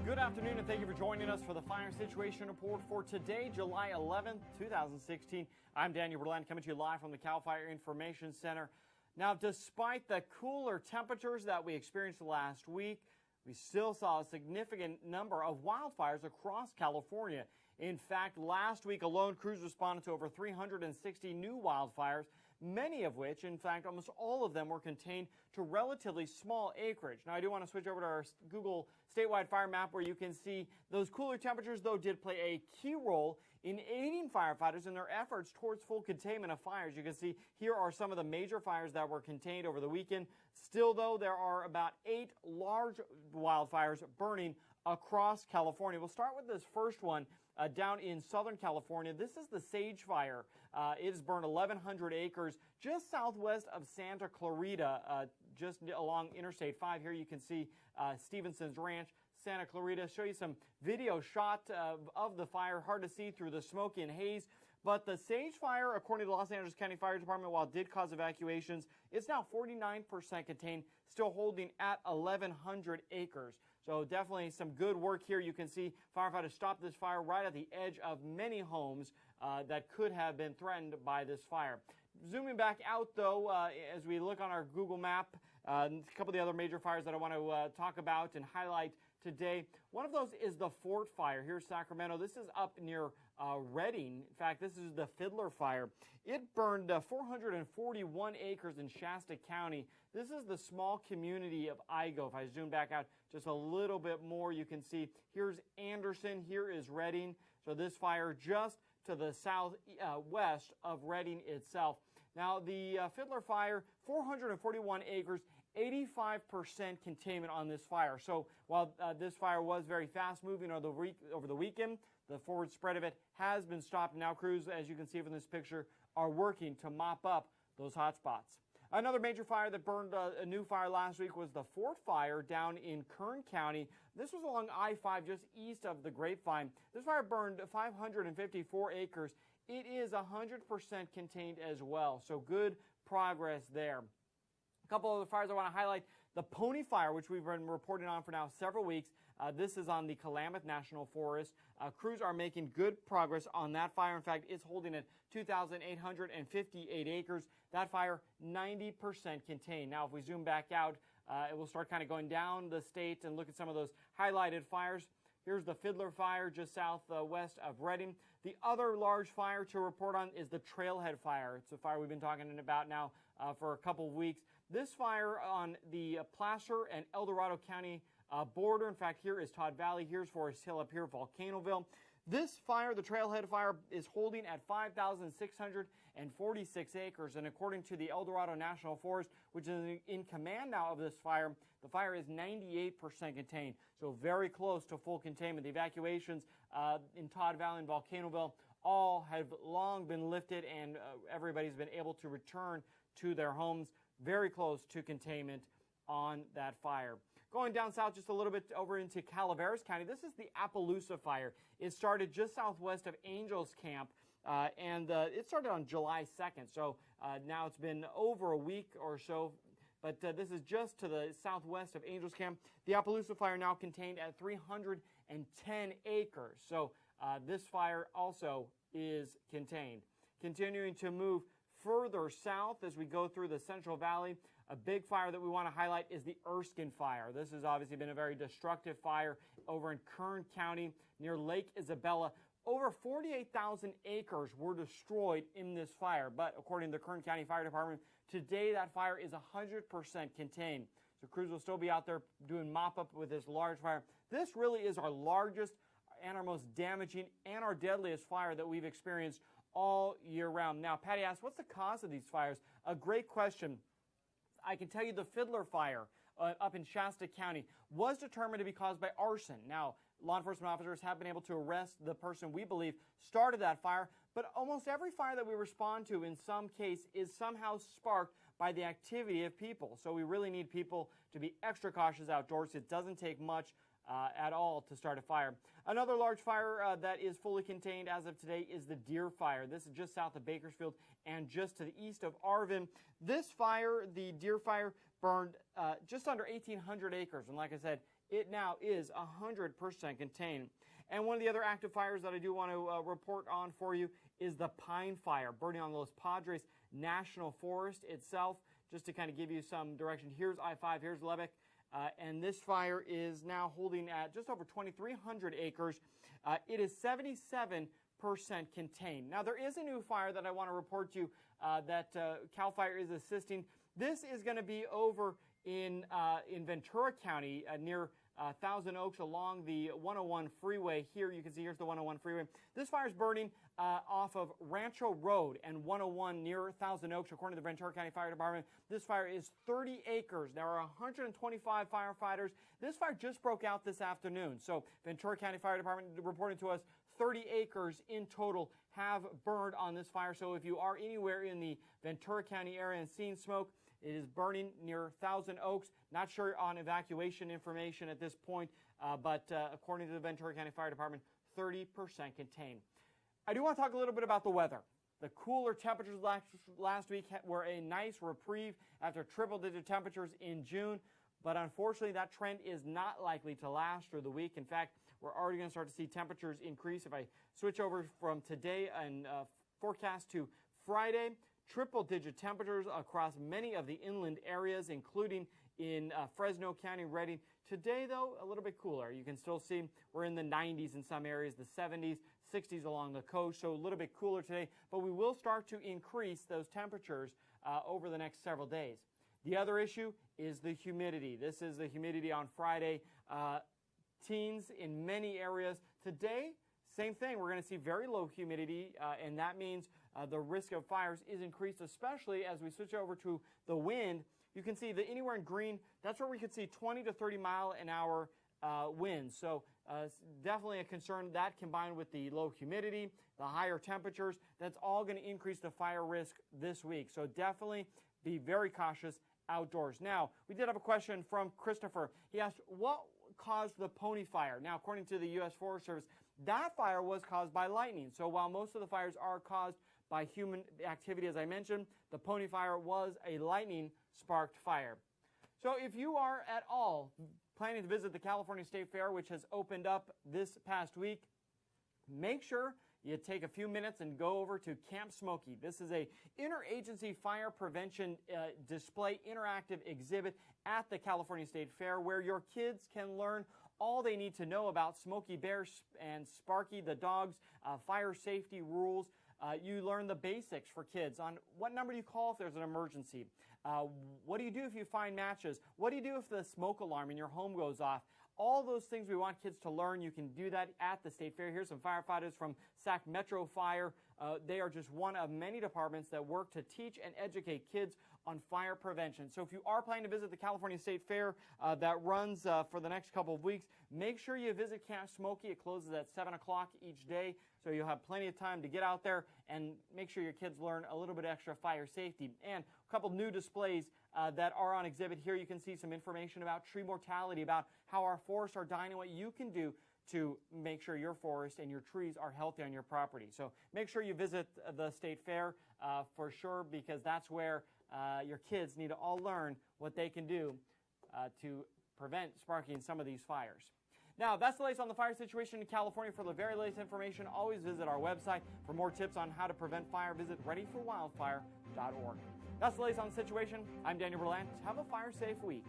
Good afternoon, and thank you for joining us for the Fire Situation Report for today, July 11th, 2016. I'm Daniel Berland, coming to you live from the CAL FIRE Information Center. Now, despite the cooler temperatures that we experienced last week, we still saw a significant number of wildfires across California. In fact, last week alone, crews responded to over 360 new wildfires, many of which, in fact, almost all of them were contained to relatively small acreage. Now, I do want to switch over to our Google statewide fire map where you can see those cooler temperatures, though, did play a key role in aiding firefighters in their efforts towards full containment of fires. You can see here are some of the major fires that were contained over the weekend. Still, though, there are about 8 large wildfires burning across California. We'll start with this first one. Down in Southern California. This is the Sage Fire. It has burned 1,100 acres just southwest of Santa Clarita, just along Interstate 5. Here you can see Stevenson's Ranch, Santa Clarita. Show you some video shot of the fire. Hard to see through the smoke and haze. But the Sage Fire, according to the Los Angeles County Fire Department, while it did cause evacuations, it's now 49% contained, still holding at 1,100 acres. So definitely some good work here. You can see firefighters stopped this fire right at the edge of many homes that could have been threatened by this fire. Zooming back out, though, as we look on our Google map, a couple of the other major fires that I want to talk about and highlight today. One of those is the Fort Fire here in Sacramento. This is up near Redding. In fact, this is the Fiddler Fire. It burned 441 acres in Shasta County. This is the small community of Igo. If I zoom back out just a little bit more, you can see here's Anderson, here is Redding. So this fire just to the southwest of Redding itself. Now, the Fiddler Fire, 441 acres, 85% containment on this fire. So while this fire was very fast-moving over the weekend, the forward spread of it has been stopped. Now crews, as you can see from this picture, are working to mop up those hot spots. Another major fire that burned a new fire last week was the Fort Fire down in Kern County. This was along I-5 just east of the Grapevine. This fire burned 554 acres. It is 100% contained as well, so good progress there. A couple of the fires I want to highlight. The Pony Fire, which we've been reporting on for now several weeks. This is on the Klamath National Forest. Crews are making good progress on that fire. In fact, it's holding at 2,858 acres. That fire, 90% contained. Now, if we zoom back out, it will start kind of going down the state and look at some of those highlighted fires. Here's the Fiddler Fire just southwest of Redding. The other large fire to report on is the Trailhead Fire. It's a fire we've been talking about now for a couple of weeks. This fire on the Placer and El Dorado County border. In fact, here is Todd Valley. Here's Forest Hill up here, Volcanoville. This fire, the Trailhead Fire, is holding at 5,646 acres. And according to the El Dorado National Forest, which is in command now of this fire, the fire is 98% contained. So very close to full containment. The evacuations in Todd Valley and Volcanoville all have long been lifted, and everybody's been able to return to their homes. Very close to containment on that fire. Going down south just a little bit over into Calaveras County, this is the Appaloosa Fire. It started just southwest of Angels Camp, and it started on July 2nd. So now it's been over a week or so, but this is just to the southwest of Angels Camp. The Appaloosa Fire now contained at 310 acres. So this fire also is contained. Continuing to move further south as we go through the Central Valley, a big fire that we want to highlight is the Erskine Fire. This has obviously been a very destructive fire over in Kern County near Lake Isabella. Over 48,000 acres were destroyed in this fire, but according to the Kern County Fire Department, today that fire is 100% contained. So crews will still be out there doing mop-up with this large fire. This really is our largest and our most damaging and our deadliest fire that we've experienced all year round. Now, Patty asked, what's the cause of these fires? A great question. I can tell you the Fiddler Fire up in Shasta County was determined to be caused by arson. Now, law enforcement officers have been able to arrest the person we believe started that fire, but almost every fire that we respond to in some case is somehow sparked by the activity of people. So we really need people to be extra cautious outdoors. It doesn't take much at all to start a fire. Another large fire that is fully contained as of today is the Deer Fire. This is just south of Bakersfield and just to the east of Arvin. This fire, the Deer Fire, burned just under 1,800 acres. And like I said, it now is 100% contained. And one of the other active fires that I do want to report on for you is the pine fire burning on Los Padres National Forest itself. Just to kind of give you some direction, here's I-5, here's Lubbock, and this fire is now holding at just over 2,300 acres. It is 77% contained. Now, there is a new fire that I want to report to you that CAL FIRE is assisting. This is going to be over in Ventura County near Thousand Oaks along the 101 freeway. Here you can see here's the 101 freeway. This fire is burning off of Rancho Road and 101 near Thousand Oaks. According to the Ventura County Fire Department, this fire is 30 acres. There are 125 firefighters. This fire just broke out this afternoon. So Ventura County Fire Department reported to us 30 acres in total have burned on this fire. So if you are anywhere in the Ventura County area and seeing smoke, it is burning near Thousand Oaks. Not sure on evacuation information at this point, but according to the Ventura County Fire Department, 30% contained. I do want to talk a little bit about the weather. The cooler temperatures last week were a nice reprieve after triple-digit temperatures in June, but unfortunately that trend is not likely to last through the week. In fact, we're already going to start to see temperatures increase. If I switch over from today and forecast to Friday, triple-digit temperatures across many of the inland areas, including in Fresno County, Redding. Today, though, a little bit cooler. You can still see we're in the 90s in some areas, the 70s, 60s along the coast, so a little bit cooler today. But we will start to increase those temperatures over the next several days. The other issue is the humidity. This is the humidity on Friday. Teens in many areas. Today, same thing. We're going to see very low humidity, and that means the risk of fires is increased, especially as we switch over to the wind. You can see that anywhere in green, that's where we could see 20 to 30 mile an hour winds. So definitely a concern. That combined with the low humidity, the higher temperatures, that's all going to increase the fire risk this week. So definitely be very cautious outdoors. Now, we did have a question from Christopher. He asked, what caused the pony fire? Now, according to the U.S. Forest Service, that fire was caused by lightning. So while most of the fires are caused by human activity, as I mentioned, the pony fire was a lightning-sparked fire. So if you are at all planning to visit the California State Fair, which has opened up this past week, make sure you take a few minutes and go over to Camp Smoky. This is a interagency fire prevention display interactive exhibit at the California State Fair where your kids can learn all they need to know about Smokey Bear and Sparky the dog's fire safety rules. You learn the basics for kids on what number do you call if there's an emergency. What do you do if you find matches? What do you do if the smoke alarm in your home goes off? All those things we want kids to learn. You can do that at the State Fair. Here's some firefighters from Sac Metro Fire. They are just one of many departments that work to teach and educate kids on fire prevention. So if you are planning to visit the California State Fair that runs for the next couple of weeks, make sure you visit Camp Smoky. It closes at 7 o'clock each day, so you'll have plenty of time to get out there and make sure your kids learn a little bit extra fire safety. And a couple new displays that are on exhibit here. You can see some information about tree mortality, about how our forests are dying and what you can do to make sure your forest and your trees are healthy on your property. So make sure you visit the State Fair for sure, because that's where your kids need to all learn what they can do to prevent sparking some of these fires. Now, that's the latest on the fire situation in California. For the very latest information, always visit our website. For more tips on how to prevent fire, visit readyforwildfire.org. That's the latest on the situation. I'm Daniel Berlant. Have a fire-safe week.